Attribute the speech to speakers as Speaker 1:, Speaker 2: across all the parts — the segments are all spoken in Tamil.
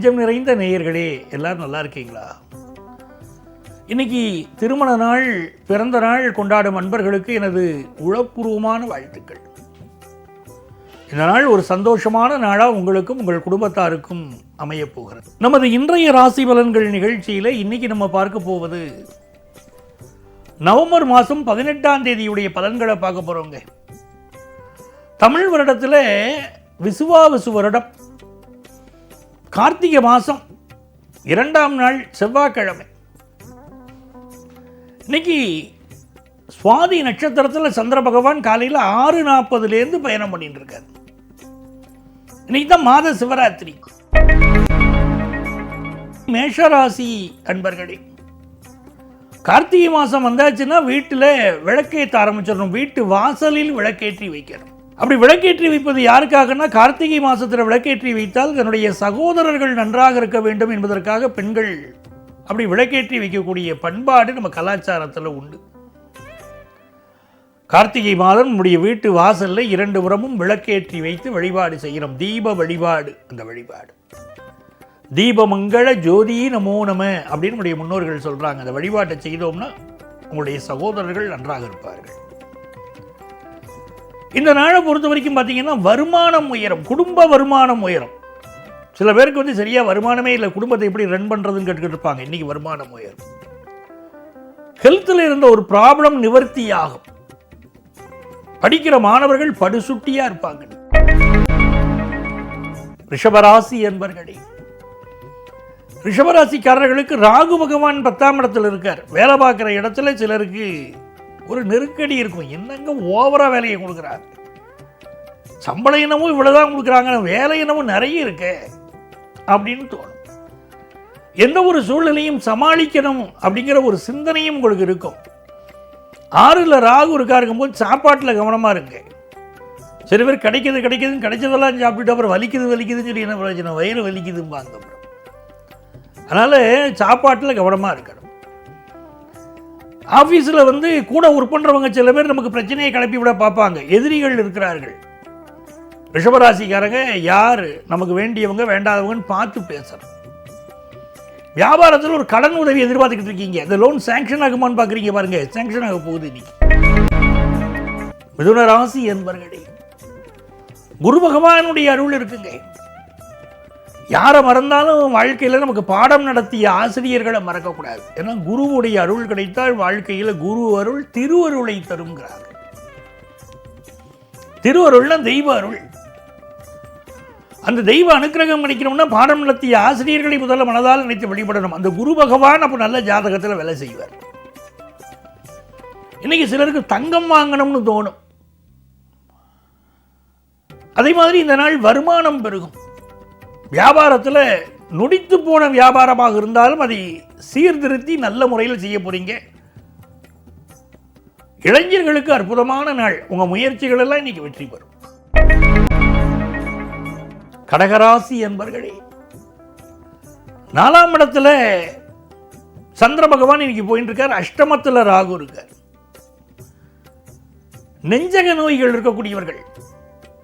Speaker 1: நெஞ்சம் நிறைந்த நேயர்களே, எல்லாரும் நல்லா இருக்கீங்களா? இன்னைக்கு திருமண நாள், பிறந்த நாள் கொண்டாடும் அன்பர்களுக்கு எனது உளப்பூர்வமான வாழ்த்துக்கள். இந்த நாள் ஒரு சந்தோஷமான நாளாக உங்களுக்கும் உங்கள் குடும்பத்தாருக்கும் அமையப் போகிறது. நமது இன்றைய ராசி பலன்கள் நிகழ்ச்சியில் இன்னைக்கு நம்ம பார்க்க போவது நவம்பர் மாதம் 18ஆம் தேதியுடைய பலன்களை பார்க்க போகிறோங்க. தமிழ் வருடத்தில் விசுவாவசு வருடம் கார்த்திகை மாதம் 2ஆம் நாள் செவ்வாய்க்கிழமை. இன்னைக்கு சுவாதி நட்சத்திரத்தில் சந்திர பகவான் காலையில் 6:40 பயணம் பண்ணிட்டு இருக்காரு. இன்னைக்கு தான் மாத சிவராத்திரி. மேஷராசி அன்பர்களே, கார்த்திகை மாதம் வந்தாச்சுன்னா வீட்டில் விளக்கேற்ற ஆரம்பிச்சிடணும். வீட்டு வாசலில் விளக்கேற்றி வைக்கணும். அப்படி விளக்கேற்றி வைப்பது யாருக்காகனா, கார்த்திகை மாதத்தில் விளக்கேற்றி வைத்தால் தன்னுடைய சகோதரர்கள் நன்றாக இருக்க வேண்டும் என்பதற்காக பெண்கள் அப்படி விளக்கேற்றி வைக்கக்கூடிய பண்பாடு நம்ம கலாச்சாரத்தில் உண்டு. கார்த்திகை மாதம் நம்முடைய வீட்டு வாசலில் 2 புறமும் விளக்கேற்றி வைத்து வழிபாடு செய்கிறோம். தீப வழிபாடு. அந்த வழிபாடு தீபமங்கள ஜோதி நமோ நம அப்படின்னு நம்முடைய முன்னோர்கள் சொல்கிறாங்க. அந்த வழிபாட்டை செய்தோம்னா உங்களுடைய சகோதரர்கள் நன்றாக இருப்பார்கள். இந்த நாளை பொறுத்த வரைக்கும் பார்த்தீங்கன்னா வருமானம் உயரும், குடும்ப வருமானம் உயரும். சில பேருக்கு சரியாக வருமானமே இல்லை, குடும்பத்தை எப்படி ரன் பண்ணுறதுன்னு கேட்டுக்கிட்டு இருப்பாங்க. இன்றைக்கி வருமானம் உயரும். ஹெல்த்தில் இருந்த ஒரு ப்ராப்ளம் நிவர்த்தி ஆகும். படிக்கிற மாணவர்கள் படுசுட்டியாக இருப்பாங்க. ரிஷபராசி என்பர்களே, ரிஷபராசிக்காரர்களுக்கு ராகு பகவான் 10ஆம் இடத்துல இருக்கார். வேலை பார்க்குற இடத்துல சிலருக்கு ஒரு நெருக்கடி இருக்கும். என்னங்க ஓவராக வேலையை கொடுக்குறாங்க, சம்பளம் என்னமோ இவ்வளோதான் கொடுக்குறாங்க, வேலை என்னமோ நிறைய இருக்கு அப்படின்னு தோணும். எந்த ஒரு சூழ்நிலையும் சமாளிக்கணும் அப்படிங்கிற ஒரு சிந்தனையும் உங்களுக்கு இருக்கும். 6ல் ராகு இருக்காருக்கும் போது சாப்பாட்டில் கவனமாக இருங்க. சில பேர் கிடைக்குதுன்னு கிடைச்சதெல்லாம் சாப்பிட்டுட்டு அப்புறம் வலிக்குதுன்னு சொல்லி என்ன பிரச்சனை, வயிறு வலிக்குதும்பாங்க. அப்புறம் அதனால் சாப்பாட்டில் கவனமாக இருக்கணும். ஆஃபீஸில் கூட ஒர்க் பண்ணுறவங்க சில பேர் நமக்கு பிரச்சனையை கிளப்பி விட பார்ப்பாங்க. எதிரிகள் இருக்கிறார்கள். ரிஷபராசிக்காரங்க யார் நமக்கு வேண்டியவங்க வேண்டாதவங்கன்னு பார்த்து பேசணும். வியாபாரத்தில் ஒரு கடன் உதவி எதிர்பார்த்துக்கிட்டு இருக்கீங்க, இந்த லோன் சேங்ஷன் ஆகுமான்னு பார்க்குறீங்க, பாருங்க சேங்ஷன் ஆக போகுது இன்னைக்கு. மிதுன ராசி என்பர்களே, குரு பகவானுடைய அருள் இருக்குங்க. யாரை மறந்தாலும் வாழ்க்கையில் நமக்கு பாடம் நடத்திய ஆசிரியர்களை மறக்கக்கூடாது. ஏன்னா குருவுடைய அருள் கிடைத்தால் வாழ்க்கையில் குரு அருள் திருவருளை தருங்கிறாங்க. திருவருள்னா தெய்வ அருள். அந்த தெய்வ அனுக்கிரகம் கிடைக்கணும்னா பாடம் நடத்திய ஆசிரியர்களை முதல்ல மனதால் நினைத்து வழிபடணும். அந்த குரு பகவான் அப்போ நல்ல ஜாதகத்தில் வேலை செய்வார். இன்னைக்கு சிலருக்கு தங்கம் வாங்கணும்னு தோணும். அதே மாதிரி இந்த நாள் வருமானம் பெருகும். வியாபாரத்தில் நொடித்து போன வியாபாரமாக இருந்தாலும் அதை சீர்திருத்தி நல்ல முறையில் செய்ய போறீங்க. இளைஞர்களுக்கு அற்புதமான நாள். உங்க முயற்சிகள் எல்லாம் இன்னைக்கு வெற்றி பெறும். கடகராசி என்பர்களே, 4ஆம் இடத்துல சந்திர பகவான் இன்னைக்கு போயிட்டு இருக்கார். அஷ்டமத்தில் ராகு இருக்கார். நெஞ்சக நோய்கள் இருக்கக்கூடியவர்கள்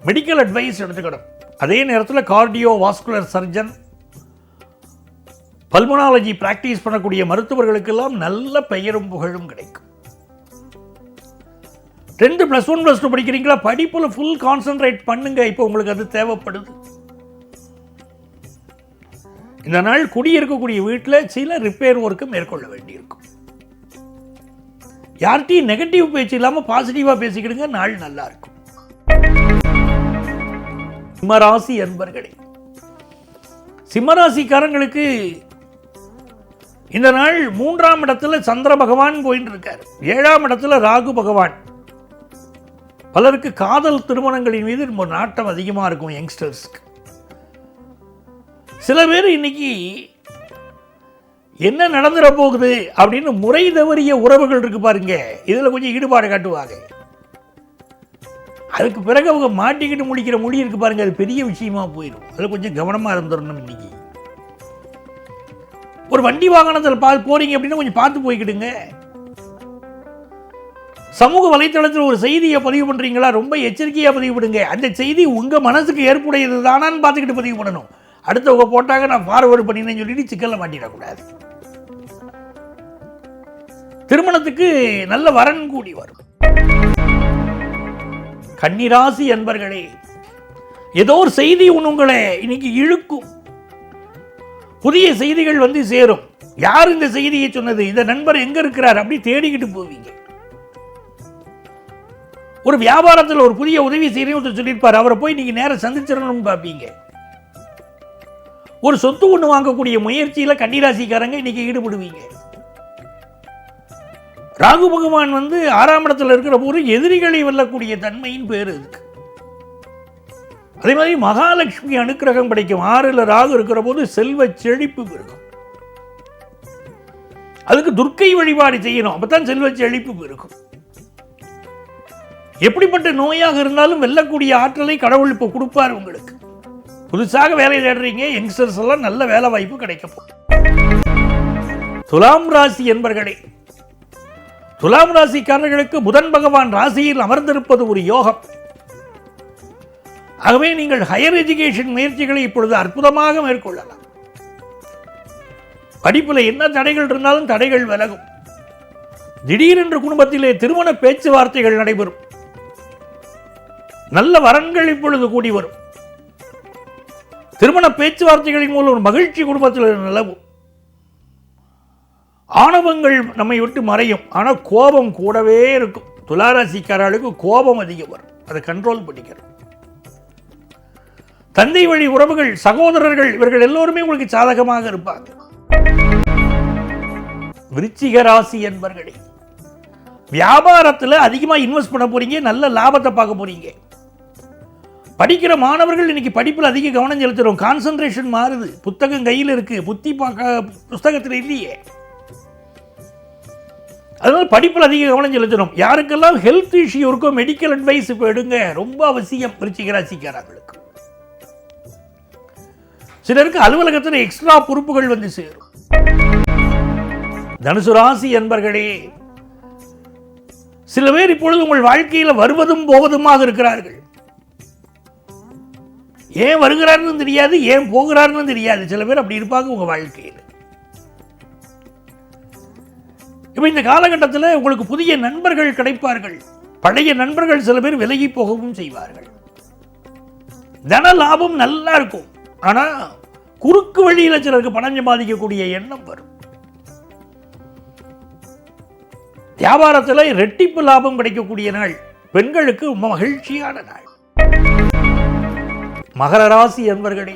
Speaker 1: மெடிக்கல் அட்வைஸ் எடுத்துக்கணும். அதே நேரத்தில் cardio vascular surgeon, pulmonology practice பண்ணக்கூடிய மருத்துவர்களுக்கெல்லாம் நல்ல பெயரும் புகழும் கிடைக்கும். 10 +1 +2 படிக்கிறீங்களா, படிப்பில் ஃபுல் கான்சென்ட்ரேட் பண்ணுங்க. இப்போ உங்களுக்கு அது தேவைப்படுது. இந்த நாள் குடியிருக்கக்கூடிய வீட்டில் சில ரிப்பேர் ஒர்க்கு மேற்கொள்ள வேண்டியிருக்கும். யார்கிட்டையும் நெகட்டிவ் பேச்சு இல்லாமல் பாசிட்டிவாக பேசிக்கிடுங்க, நாள் நல்லா இருக்கும். சிம்மராசி அன்பர்களே, சிம்மராசிக்காரங்களுக்கு இந்த நாள் 3ஆம் இடத்துல சந்திர பகவான் போயிட்டு இருக்கார். 7ஆம் இடத்துல ராகு பகவான். பலருக்கு காதல் திருமணங்களின் மீது ரொம்ப நாட்டம் அதிகமாக இருக்கும். யங்ஸ்டர்ஸ்க்கு சில பேர் இன்னைக்கு என்ன நடந்துட போகுது அப்படின்னு முறை தவறிய உறவுகள் இருக்கு பாருங்க, இதில் கொஞ்சம் ஈடுபாடு காட்டுவாங்க. அதுக்கு பிறகு அவங்க மாட்டிக்கிட்டு முடிக்கிற மொழி இருக்கு பாருங்க, அது பெரிய விஷயமா போயிடும். அதில் கொஞ்சம் கவனமாக இருந்துடணும். இன்னைக்கு ஒரு வண்டி வாகனத்தில் போறீங்க அப்படின்னா கொஞ்சம் பார்த்து போய்க்கிடுங்க. சமூக வலைத்தளத்தில் ஒரு செய்தியை பதிவு பண்ணுறீங்களா, ரொம்ப எச்சரிக்கையாக பதிவு பண்ணுங்க. அந்த செய்தி உங்கள் மனசுக்கு ஏற்புடையது தானான்னு பார்த்துக்கிட்டு பதிவு பண்ணணும். அடுத்தவங்க போட்டாங்க நான் ஃபார்வர்டு பண்ணினேன்னு சொல்லிட்டு சிக்கல்ல மாட்டிடக்கூடாது. திருமணத்துக்கு நல்ல வரன் கூடி வரும். கன்னிராசி அன்பர்களே, ஏதோ ஒரு செய்தி உங்களை இன்னைக்கு இழுக்கும். புதிய செய்திகள் வந்து சேரும். யார் இந்த செய்தியை சொன்னது, இந்த நண்பர் எங்க இருக்கிறார் அப்படி தேடிக்கிட்டு போவீங்க. ஒரு வியாபாரத்தில் ஒரு புதிய உதவி செய்யணும் சொல்லியிருப்பார், அவரை போய் நீங்க நேரம் சந்திச்சிடணும்னு பார்ப்பீங்க. ஒரு சொத்து ஒன்று வாங்கக்கூடிய முயற்சியில கன்னிராசிக்காரங்க இன்னைக்கு ஈடுபடுவீங்க. ராகு பகவான் வந்து 6ஆம் இடத்துல இருக்கிற போது எதிரிகளை வெல்லக்கூடிய தன்மையின் பேர் இருக்கு. அதே மாதிரி மகாலட்சுமி அனுக்கிரகம் கிடைக்கும். 6ல் ராகு இருக்கிற போது செல்வ செழிப்பு பெருகும். அதுக்கு துர்க்கை வழிபாடு செய்யணும், அப்பதான் செல்வ செழிப்பு பெருகும். எப்படிப்பட்ட நோயாக இருந்தாலும் வெல்லக்கூடிய ஆற்றலை கடவுள் இப்போ கொடுப்பார் உங்களுக்கு. புதுசாக வேலை தேடுறீங்க, யங்ஸ்டர்ஸ் எல்லாம் நல்ல வேலை வாய்ப்பு கிடைக்கும். துலாம் ராசி என்பர்களே, துலாம் ராசிக்காரர்களுக்கு புதன் பகவான் ராசியில் அமர்ந்திருப்பது ஒரு யோகம். ஆகவே நீங்கள் ஹையர் எஜுகேஷன் முயற்சிகளை இப்பொழுது அற்புதமாக மேற்கொள்ளலாம். படிப்புல என்ன தடைகள் இருந்தாலும் தடைகள் விலகும். திடீரென்று குடும்பத்திலே திருமண பேச்சுவார்த்தைகள் நடைபெறும். நல்ல வரன்கள் இப்பொழுது கூடி வரும். திருமண பேச்சுவார்த்தைகளின் மூலம் ஒரு மகிழ்ச்சி குடும்பத்தில் நிலவும். ஆணவங்கள் நம்மை விட்டு மறையும். ஆனால் கோபம் கூடவே இருக்கும். துளாராசிக்காரர்களுக்கு கோபம் அதிகம் வரும், அதை கண்ட்ரோல் பண்ணிக்கிறோம். தந்தை வழி உறவுகள், சகோதரர்கள், இவர்கள் எல்லோருமே உங்களுக்கு சாதகமாக இருப்பாங்க. விருச்சிக ராசி என்பர்களே, வியாபாரத்தில் அதிகமாக இன்வெஸ்ட் பண்ண போறீங்க, நல்ல லாபத்தை பார்க்க போறீங்க. படிக்கிற மாணவர்கள் இன்னைக்கு படிப்பில் அதிக கவனம் செலுத்துறோம். கான்சன்ட்ரேஷன் மாறுது. புத்தகம் கையில் இருக்கு, புத்தி புஸ்தகத்தில் இல்லையே. அதனால படிப்பில் அதிக கவனம் செலுத்தணும். யாருக்கெல்லாம் ஹெல்த் இஷ்யூ இருக்கோ மெடிக்கல் அட்வைஸ் இப்போ எடுங்க, ரொம்ப அவசியம். விருச்சிக ராசிக்காரர்களுக்கு சிலருக்கு அலுவலகத்தில் எக்ஸ்ட்ரா பொறுப்புகள் வந்து சேரும். தனுசு ராசி என்பர்களே, சில பேர் இப்பொழுது உங்கள் வாழ்க்கையில் வருவதும் போவதுமாக இருக்கிறார்கள். ஏன் வருகிறார்னு தெரியாது, ஏன் போகிறார்னு தெரியாது. சில பேர் அப்படி இருப்பாங்க உங்க வாழ்க்கையில். இப்போ இந்த காலகட்டத்தில் உங்களுக்கு புதிய நண்பர்கள் கிடைப்பார்கள். பழைய நண்பர்கள் சில பேர் விலகி போகவும் செய்வார்கள். தன லாபம் நல்லா இருக்கும். ஆனா குறுக்கு வழியில் சிலருக்கு பணம் சம்பாதிக்கக்கூடிய எண்ணம் வரும். வியாபாரத்தில் ரெட்டிப்பு லாபம் கிடைக்கக்கூடிய நாள். பெண்களுக்கு ரொம்ப மகிழ்ச்சியான நாள். மகர ராசி என்பர்களே,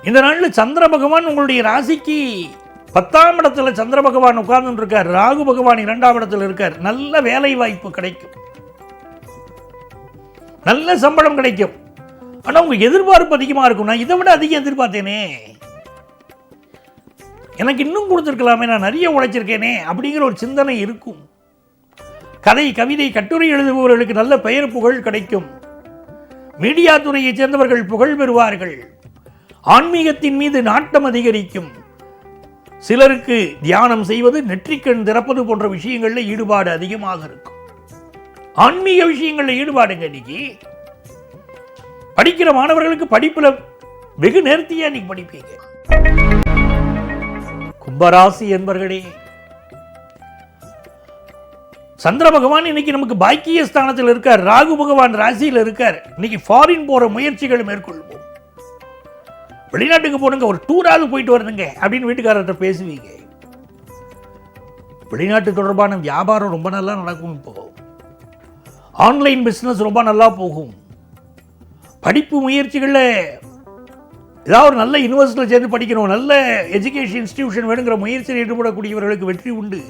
Speaker 1: இந்த நாளில் சந்திர பகவான் உங்களுடைய ராசிக்கு 10ஆம் இடத்துல சந்திர பகவான் உட்கார்ந்து இருக்கார். ராகு பகவான் 2ஆம் இடத்துல இருக்கார். நல்ல வேலை வாய்ப்பு கிடைக்கும், நல்ல சம்பளம் கிடைக்கும். ஆனா உங்க எதிர்பார்ப்பு அதிகமா இருக்கும். நான் இதை விட அதிகம் எதிர்பார்த்தேனே, எனக்கு இன்னும் கொடுத்துருக்கலாமே, நான் நிறைய உழைச்சிருக்கேனே அப்படிங்கிற ஒரு சிந்தனை இருக்கும். கதை, கவிதை, கட்டுரை எழுதுபவர்களுக்கு நல்ல பெயர் புகழ் கிடைக்கும். மீடியா துறையை சேர்ந்தவர்கள் புகழ் பெறுவார்கள். ஆன்மீகத்தின் மீது நாட்டம் அதிகரிக்கும். சிலருக்கு தியானம் செய்வது, நெற்றிக்கண் திறப்பது போன்ற விஷயங்களில் ஈடுபாடு அதிகமாக இருக்கும். ஆன்மீக விஷயங்களில் ஈடுபாடுங்க. இன்னைக்கு படிக்கிற மாணவர்களுக்கு படிப்புல வெகு நேர்த்தியா இன்னைக்கு படிப்பீங்க. கும்பராசி என்பர்களே, சந்திர பகவான் இன்னைக்கு நமக்கு பாக்கிய ஸ்தானத்தில் இருக்கார். ராகு பகவான் ராசியில் இருக்கார். இன்னைக்கு ஃபாரின் போற முயற்சிகளை மேற்கொள்வோம். வெளிநாட்டுக்கு போனுங்க, ஒரு டூராவது போயிட்டு வரணுங்க அப்படின்னு வீட்டுக்காரர்கிட்ட பேசுவீங்க. வெளிநாட்டு தொடர்பான வியாபாரம் ரொம்ப நல்லா நடக்கும். இப்போ ஆன்லைன் பிஸ்னஸ் ரொம்ப நல்லா போகும். படிப்பு முயற்சிகளில் ஏதாவது ஒரு நல்ல யூனிவர்சிட்டியில் சேர்ந்து படிக்கணும், நல்ல எஜுகேஷன் இன்ஸ்டிடியூஷன் வேணுங்கிற முயற்சியில் ஈடுபடக்கூடியவர்களுக்கு வெற்றி உண்டு.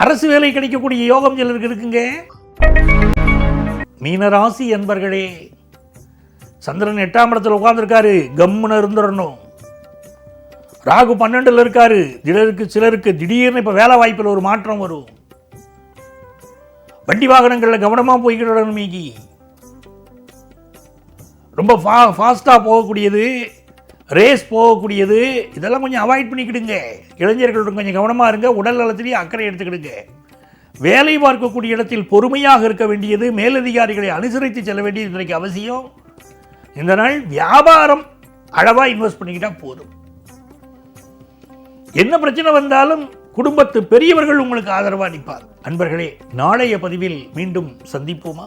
Speaker 1: அரசு வேலை கிடைக்கக்கூடிய யோகம் சிலருக்கு இருக்குங்க. மீனராசி என்பர்களே, சந்திரன் 8ஆம் இடத்துல உட்கார்ந்துருக்காரு, கம்முன்னு இருந்துடணும். ராகு 12ல் இருக்காரு. சிலருக்கு திடீர்னு இப்ப வேலை வாய்ப்பில் ஒரு மாற்றம் வரும். வண்டி வாகனங்களில் கவனமா போய்கிடணும். மீகி ரொம்ப ஃபாஸ்டா போகக்கூடியது, ரேஸ் போகக்கூடியது, இதெல்லாம் கொஞ்சம் அவாய்ட் பண்ணிக்கிடுங்க. இளைஞர்கள் கொஞ்சம் கவனமா இருங்க. உடல் நலத்திலேயே அக்கறை எடுத்துக்கிடுங்க. வேலை பார்க்கக்கூடிய இடத்தில் பொறுமையாக இருக்க வேண்டியது, மேலதிகாரிகளை அனுசரித்து செல்ல வேண்டியது இன்றைக்கு அவசியம். இந்த நாள் வியாபாரம் அளவாக இன்வெஸ்ட் பண்ணிக்கிட்டா போதும். என்ன பிரச்சனை வந்தாலும் குடும்பத்து பெரியவர்கள் உங்களுக்கு ஆதரவாக நிற்பார். அன்பர்களே, நாளைய பதிவில் மீண்டும் சந்திப்போமா?